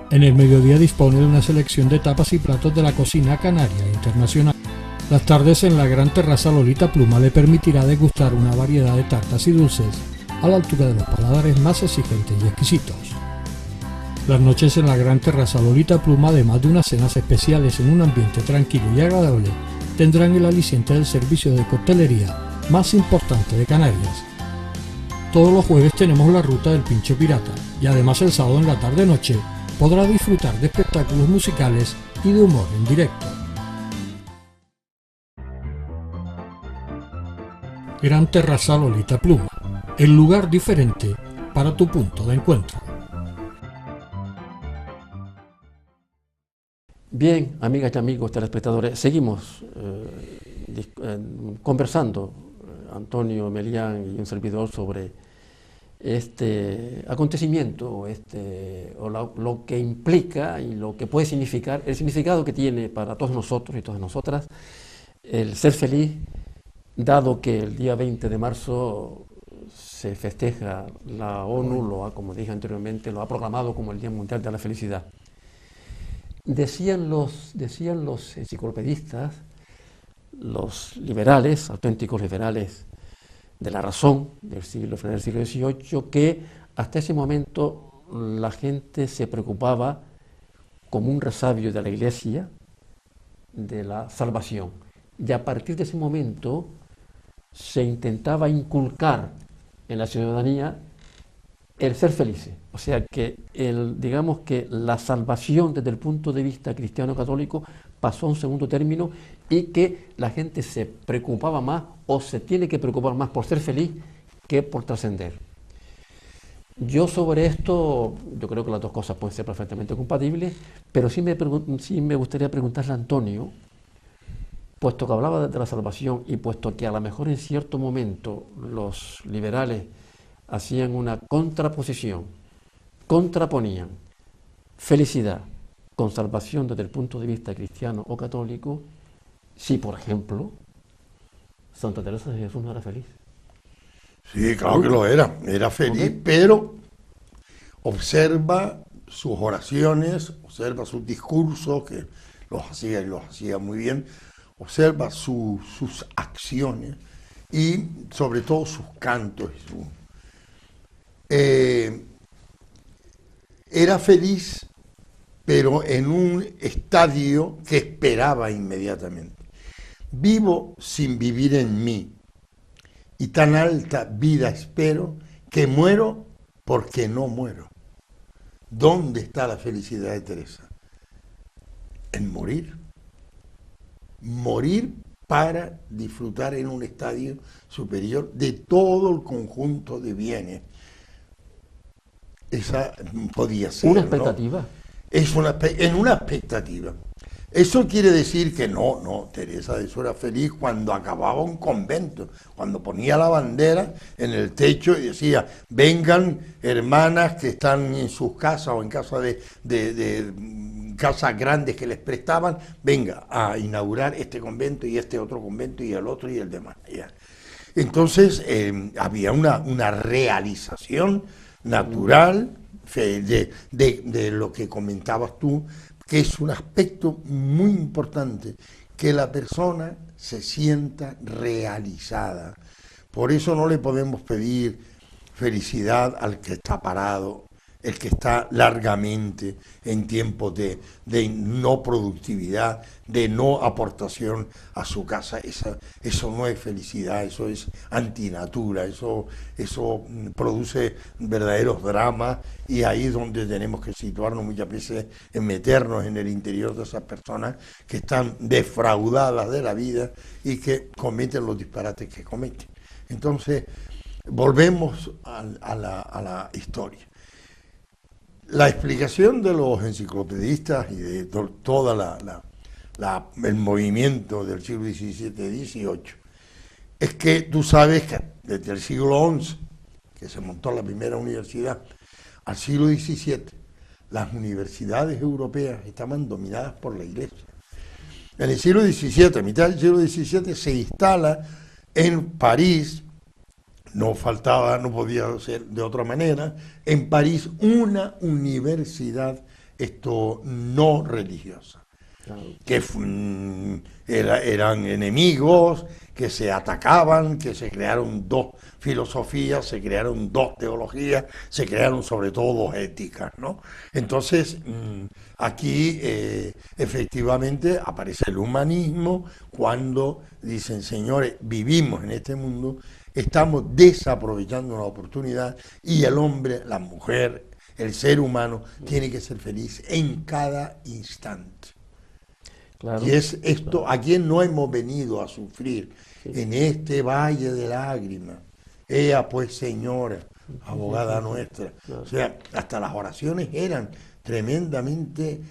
En el mediodía dispone de una selección de tapas y platos de la cocina canaria e internacional. Las tardes en la gran terraza Lolita Pluma le permitirá degustar una variedad de tartas y dulces a la altura de los paladares más exigentes y exquisitos. Las noches en la gran terraza Lolita Pluma, además de unas cenas especiales en un ambiente tranquilo y agradable, tendrán el aliciente del servicio de coctelería más importante de Canarias. Todos los jueves tenemos la ruta del Pincho Pirata y además el sábado en la tarde-noche podrá disfrutar de espectáculos musicales y de humor en directo. Gran Terraza Lolita Pluma, el lugar diferente para tu punto de encuentro. Bien, amigas y amigos telespectadores, seguimos conversando, Antonio Melián y un servidor, sobre este acontecimiento, lo que implica y lo que puede significar, el significado que tiene para todos nosotros y todas nosotras el ser feliz, dado que el día 20 de marzo se festeja, la ONU, como dije anteriormente, lo ha proclamado como el Día Mundial de la Felicidad. Decían los enciclopedistas, los liberales, auténticos liberales de la razón del final del siglo XVIII, que hasta ese momento la gente se preocupaba como un resabio de la Iglesia de la salvación. Y a partir de ese momento se intentaba inculcar en la ciudadanía el ser felices. O sea que digamos que la salvación desde el punto de vista cristiano-católico pasó a un segundo término y que la gente se preocupaba más o se tiene que preocupar más por ser feliz que por trascender. Yo sobre esto, yo creo que las dos cosas pueden ser perfectamente compatibles, pero sí me gustaría preguntarle a Antonio, puesto que hablaba de la salvación y puesto que a lo mejor en cierto momento los liberales hacían una contraposición, contraponían felicidad con salvación desde el punto de vista cristiano o católico, si por ejemplo Santa Teresa de Jesús no era feliz. Sí, claro que lo era feliz, pero observa sus oraciones, observa sus discursos, que los hacía muy bien, observa sus acciones y sobre todo sus cantos. Era feliz, pero en un estadio que esperaba inmediatamente. Vivo sin vivir en mí, y tan alta vida espero que muero porque no muero. ¿Dónde está la felicidad de Teresa? En morir. Morir para disfrutar en un estadio superior de todo el conjunto de bienes. Esa podía ser, una expectativa. ¿no? Es en una expectativa. Eso quiere decir que Teresa de Jesús era feliz cuando acababa un convento, cuando ponía la bandera en el techo y decía, vengan hermanas que están en sus casas o en casa de casas grandes que les prestaban, venga a inaugurar este convento y este otro convento y el otro y el demás. Entonces había una realización natural de lo que comentabas tú, que es un aspecto muy importante, que la persona se sienta realizada. Por eso no le podemos pedir felicidad al que está parado, el que está largamente en tiempos de no productividad, de no aportación a su casa. Eso no es felicidad, eso es antinatura, eso produce verdaderos dramas, y ahí es donde tenemos que situarnos muchas veces, en meternos en el interior de esas personas que están defraudadas de la vida y que cometen los disparates que cometen. Entonces, volvemos a la historia. La explicación de los enciclopedistas y de todo el movimiento del siglo XVII-XVIII es que tú sabes que desde el siglo XI, que se montó la primera universidad, al siglo XVII, las universidades europeas estaban dominadas por la Iglesia. En el siglo XVII, a mitad del siglo XVII, se instala en París, no podía ser de otra manera, en París una universidad no religiosa. que eran enemigos, que se atacaban, que se crearon dos filosofías, se crearon dos teologías, se crearon sobre todo dos éticas, ¿no? Entonces, aquí efectivamente aparece el humanismo cuando dicen, señores, vivimos en este mundo, estamos desaprovechando una oportunidad y el hombre, la mujer, el ser humano tiene que ser feliz en cada instante. Claro, y es esto, claro. ¿a quién no hemos venido a sufrir en este valle de lágrimas? Ea pues, señora, abogada nuestra. Claro. O sea, hasta las oraciones eran tremendamente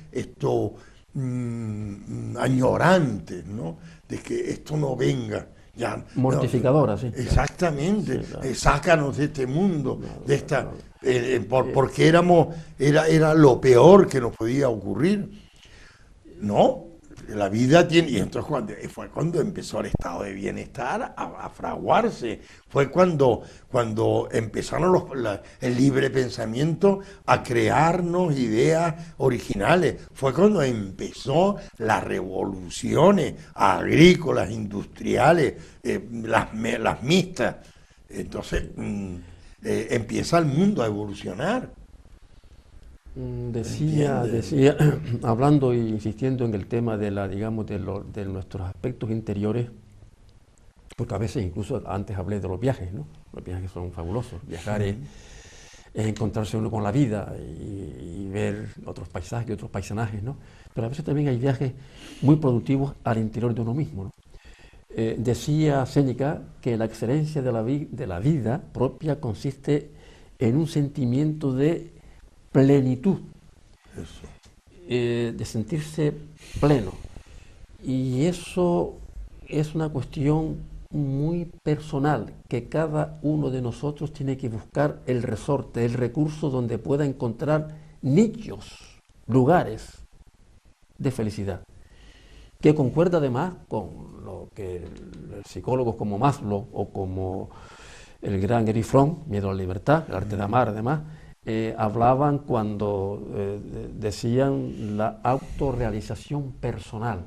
añorantes, ¿no? De que esto no venga. Ya, Mortificadora, sí. Exactamente, Sí, claro. sácanos de este mundo, Claro, de esta, claro. porque era lo peor que nos podía ocurrir. No, la vida tiene, y entonces fue cuando empezó el estado de bienestar a fraguarse, fue cuando empezaron el libre pensamiento a crearnos ideas originales, fue cuando empezó las revoluciones agrícolas, industriales, las mixtas. Entonces empieza el mundo a evolucionar. Decía, hablando e insistiendo en el tema de digamos, de nuestros aspectos interiores, porque a veces incluso antes hablé de los viajes, ¿no? Los viajes son fabulosos. Viajar es encontrarse uno con la vida y ver otros paisajes, otros paisanajes, ¿no? Pero a veces también hay viajes muy productivos al interior de uno mismo, ¿no? Decía Séneca que la excelencia de la vida propia consiste en un sentimiento de plenitud, de sentirse pleno. Y eso es una cuestión muy personal, que cada uno de nosotros tiene que buscar el resorte, el recurso donde pueda encontrar nichos, lugares de felicidad, que concuerda además con lo que psicólogos como Maslow o como el gran Erich Fromm, Miedo a la libertad, el arte de amar además, hablaban cuando decían la autorrealización personal.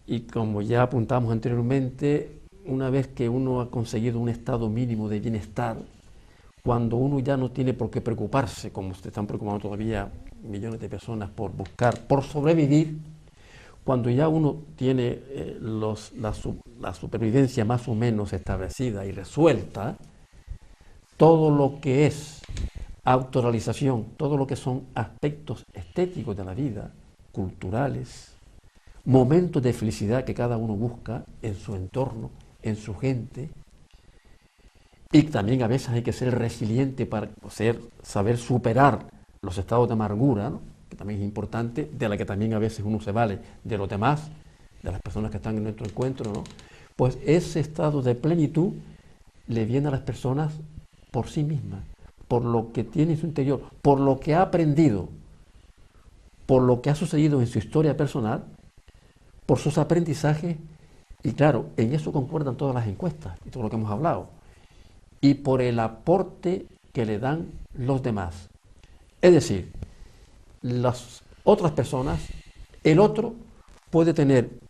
Y como ya apuntamos anteriormente, una vez que uno ha conseguido un estado mínimo de bienestar, cuando uno ya no tiene por qué preocuparse, como se están preocupando todavía millones de personas por sobrevivir, cuando ya uno tiene la supervivencia más o menos establecida y resuelta, todo lo que es autorrealización, todo lo que son aspectos estéticos de la vida, culturales, momentos de felicidad que cada uno busca en su entorno, en su gente, y también a veces hay que ser resiliente para saber superar los estados de amargura, ¿no? Que también es importante, de la que también a veces uno se vale de los demás, de las personas que están en nuestro encuentro, ¿no? Pues ese estado de plenitud le viene a las personas por sí mismas, por lo que tiene en su interior, por lo que ha aprendido, por lo que ha sucedido en su historia personal, por sus aprendizajes, y claro, en eso concuerdan todas las encuestas y todo lo que hemos hablado, y por el aporte que le dan los demás. Es decir, las otras personas, el otro puede tener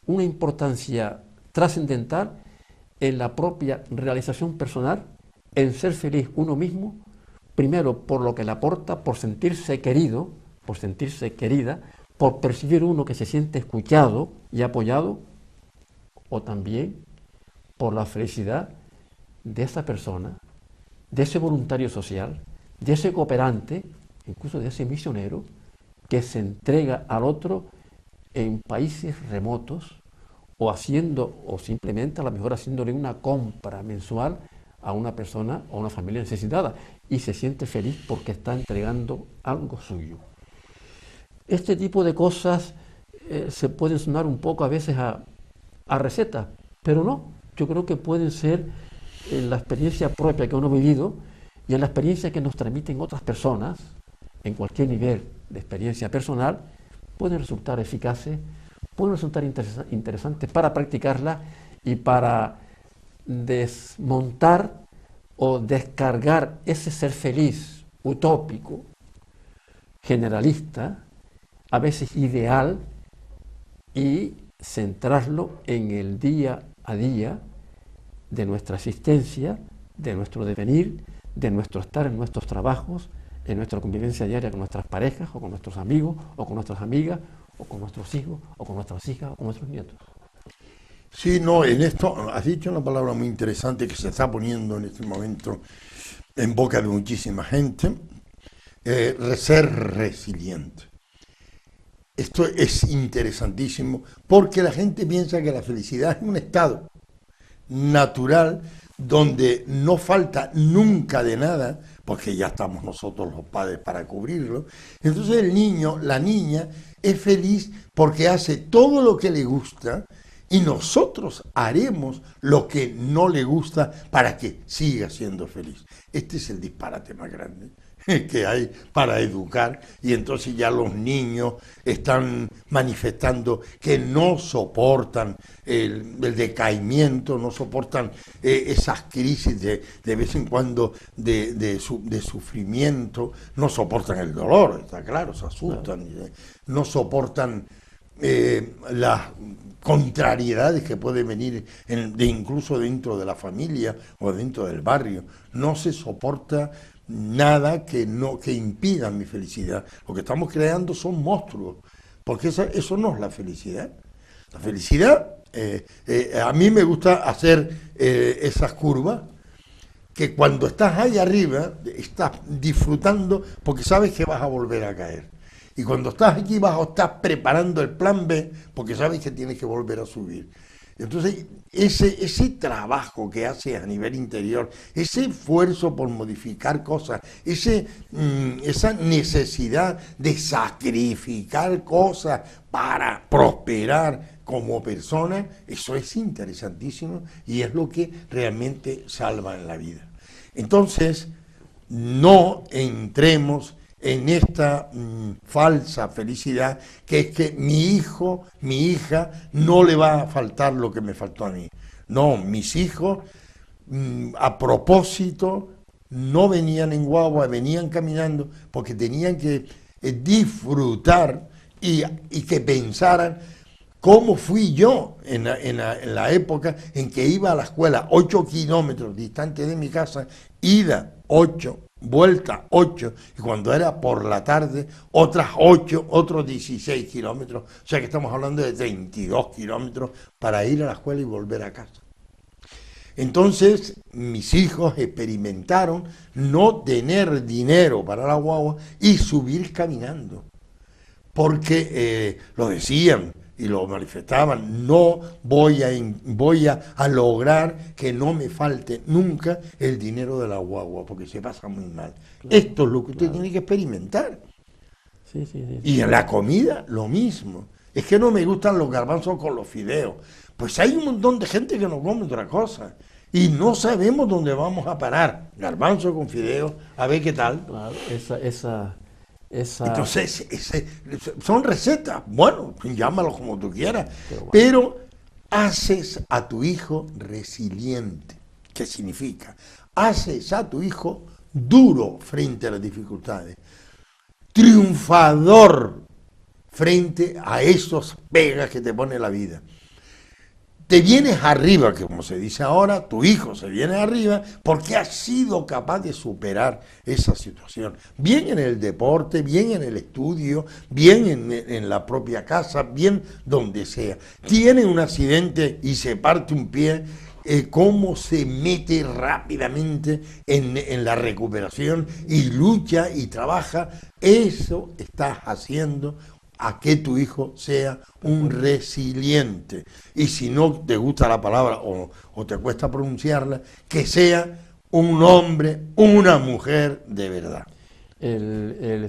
una importancia trascendental en la propia realización personal, en ser feliz uno mismo, primero por lo que le aporta, por sentirse querido, por sentirse querida, por percibir uno que se siente escuchado y apoyado, o también por la felicidad de esa persona, de ese voluntario social, de ese cooperante, incluso de ese misionero, que se entrega al otro en países remotos, o simplemente a lo mejor haciéndole una compra mensual a una persona o a una familia necesitada, y se siente feliz porque está entregando algo suyo. Este tipo de cosas se pueden sonar un poco a veces a recetas, pero no, yo creo que pueden ser en la experiencia propia que uno ha vivido y en la experiencia que nos transmiten otras personas, en cualquier nivel de experiencia personal, pueden resultar eficaces, pueden resultar interesantes para practicarla y para desmontar o descargar ese ser feliz, utópico, generalista, a veces ideal, y centrarlo en el día a día de nuestra existencia, de nuestro devenir, de nuestro estar en nuestros trabajos, en nuestra convivencia diaria con nuestras parejas, o con nuestros amigos, o con nuestras amigas, o con nuestros hijos, o con nuestras hijas, o con nuestros nietos. Sí, no, en esto has dicho una palabra muy interesante que se está poniendo en este momento en boca de muchísima gente, ser resiliente. Esto es interesantísimo porque la gente piensa que la felicidad es un estado natural donde no falta nunca de nada, porque ya estamos nosotros los padres para cubrirlo. Entonces el niño, la niña, es feliz porque hace todo lo que le gusta y nosotros haremos lo que no le gusta para que siga siendo feliz. Este es el disparate más grande que hay para educar, y entonces ya los niños están manifestando que no soportan el decaimiento, no soportan esas crisis de vez en cuando de sufrimiento, no soportan el dolor, está claro, se asustan, no soportan las contrariedades que pueden venir incluso dentro de la familia o dentro del barrio. No se soporta nada que impida mi felicidad. Lo que estamos creando son monstruos, porque eso no es la felicidad. La felicidad, a mí me gusta hacer esas curvas, que cuando estás ahí arriba, estás disfrutando porque sabes que vas a volver a caer. Y cuando estás aquí abajo, estás preparando el plan B porque sabes que tienes que volver a subir. Entonces, ese trabajo que haces a nivel interior, ese esfuerzo por modificar cosas, esa necesidad de sacrificar cosas para prosperar como persona, eso es interesantísimo y es lo que realmente salva en la vida. Entonces, no entremos en esta falsa felicidad, que es que mi hijo, mi hija, no le va a faltar lo que me faltó a mí. No, mis hijos, a propósito, no venían en guagua, venían caminando, porque tenían que disfrutar y que pensaran cómo fui yo en la época en que iba a la escuela 8 kilómetros distante de mi casa, ida 8, vuelta 8, y cuando era por la tarde, otras 8, otros 16 kilómetros, o sea que estamos hablando de 32 kilómetros para ir a la escuela y volver a casa. Entonces mis hijos experimentaron no tener dinero para la guagua y subir caminando, porque lo decían y lo manifestaban: no voy a lograr que no me falte nunca el dinero de la guagua, porque se pasa muy mal. Claro, esto es lo que usted tiene que experimentar. Sí. Y en la comida, lo mismo. Es que no me gustan los garbanzos con los fideos. Pues hay un montón de gente que no come otra cosa. Y no sabemos dónde vamos a parar. Garbanzos con fideos, a ver qué tal. Claro, Entonces, son recetas, bueno, llámalo como tú quieras, pero haces a tu hijo resiliente. ¿Qué significa? Haces a tu hijo duro frente a las dificultades, triunfador frente a esos pegas que te pone la vida. Te vienes arriba, que como se dice ahora, tu hijo se viene arriba porque ha sido capaz de superar esa situación. Bien en el deporte, bien en el estudio, bien en la propia casa, bien donde sea. Tiene un accidente y se parte un pie, cómo se mete rápidamente en la recuperación y lucha y trabaja. Eso estás haciendo a que tu hijo sea un resiliente. Y si no te gusta la palabra o te cuesta pronunciarla, que sea un hombre, una mujer de verdad.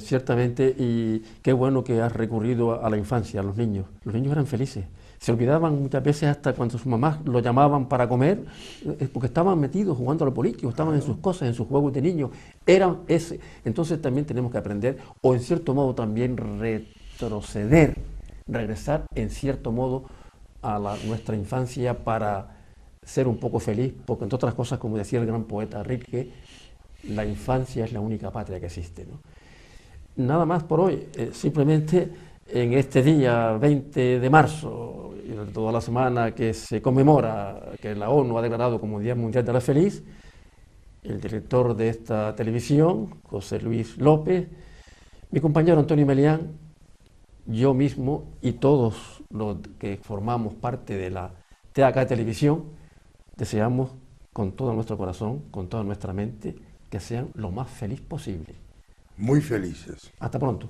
Ciertamente, y qué bueno que has recurrido a la infancia, a los niños. Los niños eran felices. Se olvidaban muchas veces hasta cuando sus mamás lo llamaban para comer, porque estaban metidos jugando a lo político, estaban en sus cosas, en sus juegos de niños. Entonces también tenemos que aprender, o en cierto modo también retroceder, regresar en cierto modo a nuestra infancia para ser un poco feliz, porque entre otras cosas, como decía el gran poeta Rilke, la infancia es la única patria que existe, ¿no? Nada más por hoy, simplemente en este día 20 de marzo y de toda la semana que se conmemora que la ONU ha declarado como Día Mundial de la Feliz, el director de esta televisión, José Luis López, mi compañero Antonio Melián, yo mismo y todos los que formamos parte de la TAK Televisión, deseamos con todo nuestro corazón, con toda nuestra mente, que sean lo más feliz posible. Muy felices. Hasta pronto.